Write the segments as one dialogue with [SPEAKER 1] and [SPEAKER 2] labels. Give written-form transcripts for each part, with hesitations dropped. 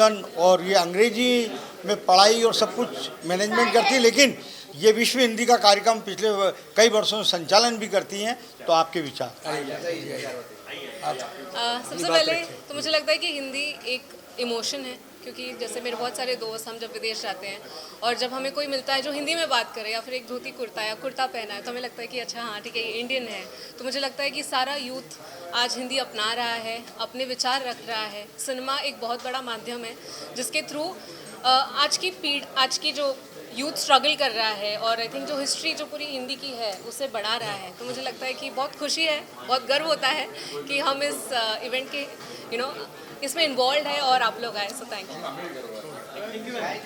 [SPEAKER 1] London और ये अंग्रेजी में पढ़ाई और सब कुछ मैनेजमेंट करती है, लेकिन ये विश्व हिंदी का कार्यक्रम पिछले कई वर्षों से संचालन भी करती हैं। तो आपके विचार?
[SPEAKER 2] सबसे पहले तो मुझे लगता है कि हिंदी एक इमोशन है, क्योंकि जैसे मेरे बहुत सारे दोस्त, हम जब विदेश जाते हैं और जब हमें कोई मिलता है जो हिंदी में बात करे या फिर एक धोती कुर्ता या कुर्ता पहना है, तो हमें लगता है कि अच्छा हाँ ठीक है, ये इंडियन है। तो मुझे लगता है कि सारा यूथ आज हिंदी अपना रहा है, अपने विचार रख रहा है। सिनेमा एक बहुत बड़ा माध्यम है जिसके थ्रू आज की जो यूथ स्ट्रगल कर रहा है, और आई थिंक जो हिस्ट्री जो पूरी हिंदी की है उसे बढ़ा रहा है। तो मुझे लगता है कि बहुत खुशी है, बहुत गर्व होता है कि हम इस इवेंट के इसमें इन्वॉल्व है और आप लोग आए। So thank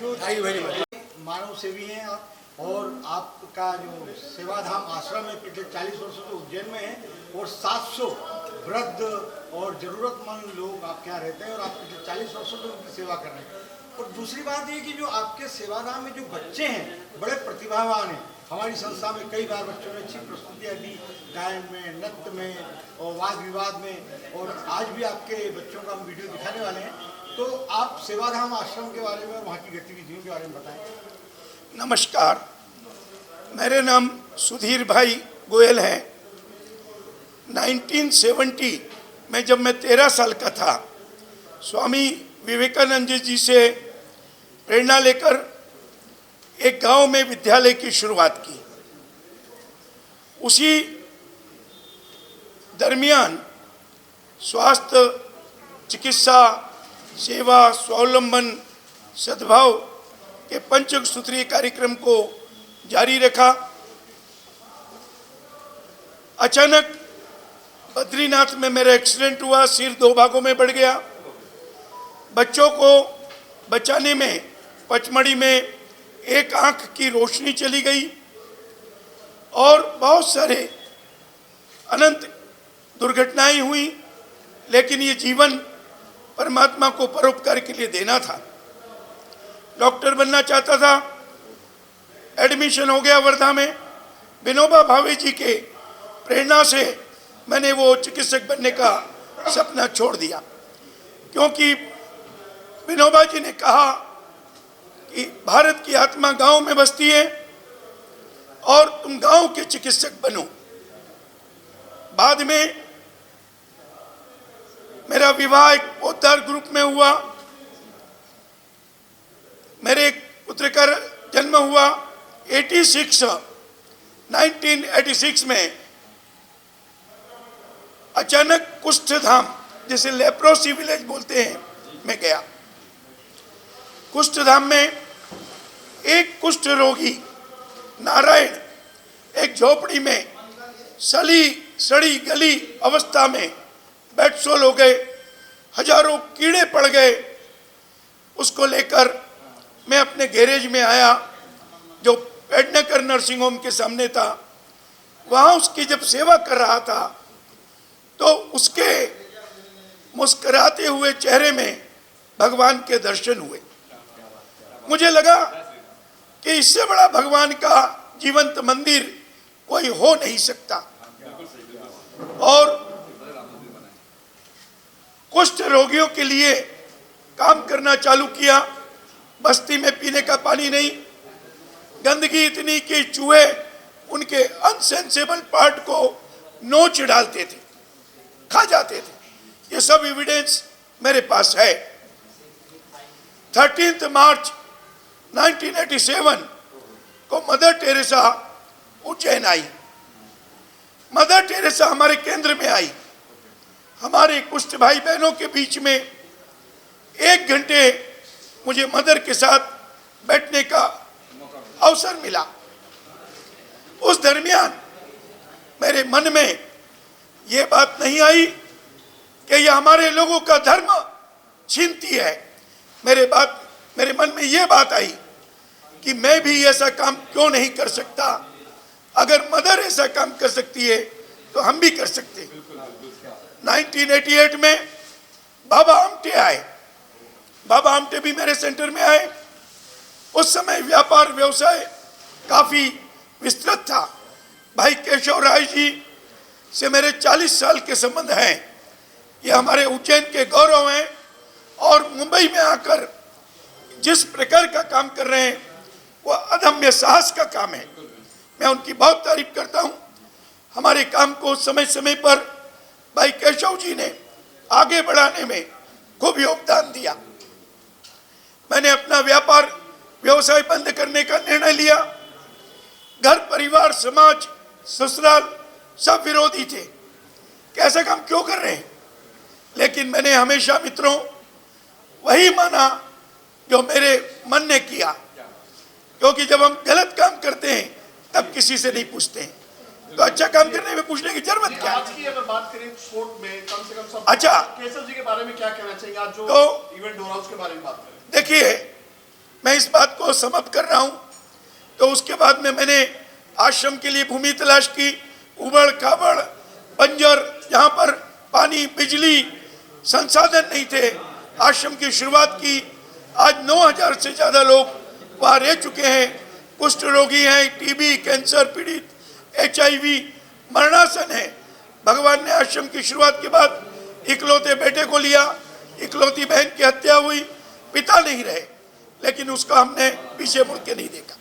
[SPEAKER 1] you. मानव सेवी हैं आप, और आपका जो सेवाधाम आश्रम है पिछले 40 वर्षों से उज्जैन में है, और 700 वृद्ध और ज़रूरतमंद लोग आपके यहाँ रहते हैं, और आप पिछले 40 वर्षों से उनकी सेवा कर रहे हैं। और दूसरी बात ये कि जो आपके सेवाधाम में जो बच्चे हैं बड़े प्रतिभावान हैं। हमारी संस्था में कई बार बच्चों ने अच्छी प्रस्तुतियाँ दी, गायन में, नृत्य में और वाद विवाद में, और आज भी आपके बच्चों का हम वीडियो दिखाने वाले हैं। तो आप सेवाधाम आश्रम के बारे में और वहाँ की गतिविधियों के बारे में बताएं।
[SPEAKER 3] नमस्कार, मेरे नाम सुधीर भाई गोयल है। 1970 में जब मैं 13 साल का था, स्वामी विवेकानंद जी से प्रेरणा लेकर एक गांव में विद्यालय की शुरुआत की। उसी दरमियान स्वास्थ्य, चिकित्सा, सेवा, स्वावलंबन, सद्भाव के पंचसूत्रीय कार्यक्रम को जारी रखा। अचानक बद्रीनाथ में मेरा एक्सीडेंट हुआ, सिर 2 भागों में बढ़ गया। बच्चों को बचाने में पचमढ़ी में एक आंख की रोशनी चली गई, और बहुत सारे अनंत दुर्घटनाएं हुई, लेकिन ये जीवन परमात्मा को परोपकार के लिए देना था। डॉक्टर बनना चाहता था, एडमिशन हो गया वर्धा में। विनोबा भावे जी के प्रेरणा से मैंने वो चिकित्सक बनने का सपना छोड़ दिया, क्योंकि विनोबा जी ने कहा कि भारत की आत्मा गांव में बसती है और तुम गांव के चिकित्सक बनो। बाद में मेरा विवाह एक पोद्दार ग्रुप में हुआ। मेरे एक पुत्र का जन्म हुआ 1986 में। अचानक कुष्ठ धाम, जिसे लेप्रोसी विलेज बोलते हैं, मैं गया। कुष्ठ धाम में एक कुष्ठ रोगी नारायण एक झोपड़ी में सड़ी गली अवस्था में बेडसोल हो गए, हजारों कीड़े पड़ गए। उसको लेकर मैं अपने गैरेज में आया, जो पेडनेकर नर्सिंग होम के सामने था। वहाँ उसकी जब सेवा कर रहा था, तो उसके मुस्कुराते हुए चेहरे में भगवान के दर्शन हुए। मुझे लगा कि इससे बड़ा भगवान का जीवंत मंदिर कोई हो नहीं सकता, और कुष्ठ रोगियों के लिए काम करना चालू किया। बस्ती में पीने का पानी नहीं, गंदगी इतनी कि चूहे उनके अनसेंसेबल पार्ट को नोच डालते थे, खा जाते थे। ये सब एविडेंस मेरे पास है। 13 मार्च 1987 को मदर टेरेसा उज्जैन आई। मदर टेरेसा हमारे केंद्र में आई। हमारे कुष्ठ भाई बहनों के बीच में 1 घंटे मुझे मदर के साथ बैठने का अवसर मिला। उस दरमियान मेरे मन में ये बात नहीं आई कि ये हमारे लोगों का धर्म छीनती है। मेरे मन में ये बात आई कि मैं भी ऐसा काम क्यों नहीं कर सकता। अगर मदर ऐसा काम कर सकती है तो हम भी कर सकते हैं। 1988 में बाबा आमटे आए। बाबा आमटे भी मेरे सेंटर में आए। उस समय व्यापार व्यवसाय काफ़ी विस्तृत था। भाई केशव राय जी से मेरे 40 साल के संबंध हैं। ये हमारे उज्जैन के गौरव हैं। और मुंबई में आकर जिस प्रकार का काम कर रहे हैं वो अदम्य साहस का काम है। मैं उनकी बहुत तारीफ करता हूं। हमारे काम को समय समय पर भाई केशव जी ने आगे बढ़ाने में खूब योगदान दिया। मैंने अपना व्यवसाय बंद करने का निर्णय लिया। घर परिवार समाज ससुराल सब विरोधी थे, कैसा काम क्यों कर रहे हैं, लेकिन मैंने हमेशा मित्रों वही माना जो मेरे मन ने किया, क्योंकि जब हम गलत काम करते हैं तब किसी से नहीं पूछते हैं, तो अच्छा काम करने में पूछने की जरूरत क्या है।
[SPEAKER 4] आज की अगर बात करें स्पोर्ट में कम से कम सब
[SPEAKER 3] अच्छा,
[SPEAKER 4] केशव जी के बारे में क्या कहना चाहेंगे, आज जो
[SPEAKER 3] तो
[SPEAKER 4] इवेंट हो रहा है उसके बारे में बात करें।
[SPEAKER 3] देखिए, मैं इस बात को समाप्त कर रहा हूं, तो उसके बाद में मैंने आश्रम के लिए भूमि तलाश की, उबड़ खाबड़ बंजर, जहां पर पानी बिजली संसाधन नहीं थे, आश्रम की शुरुआत की। आज 9000 से ज्यादा लोग वहां रह चुके हैं। कुष्ठ रोगी हैं, टीबी कैंसर पीड़ित, HIV मरणासन है। भगवान ने आश्रम की शुरुआत के बाद इकलौते बेटे को लिया, इकलौती बहन की हत्या हुई, पिता नहीं रहे, लेकिन उसका हमने पीछे मुड़ के नहीं देखा।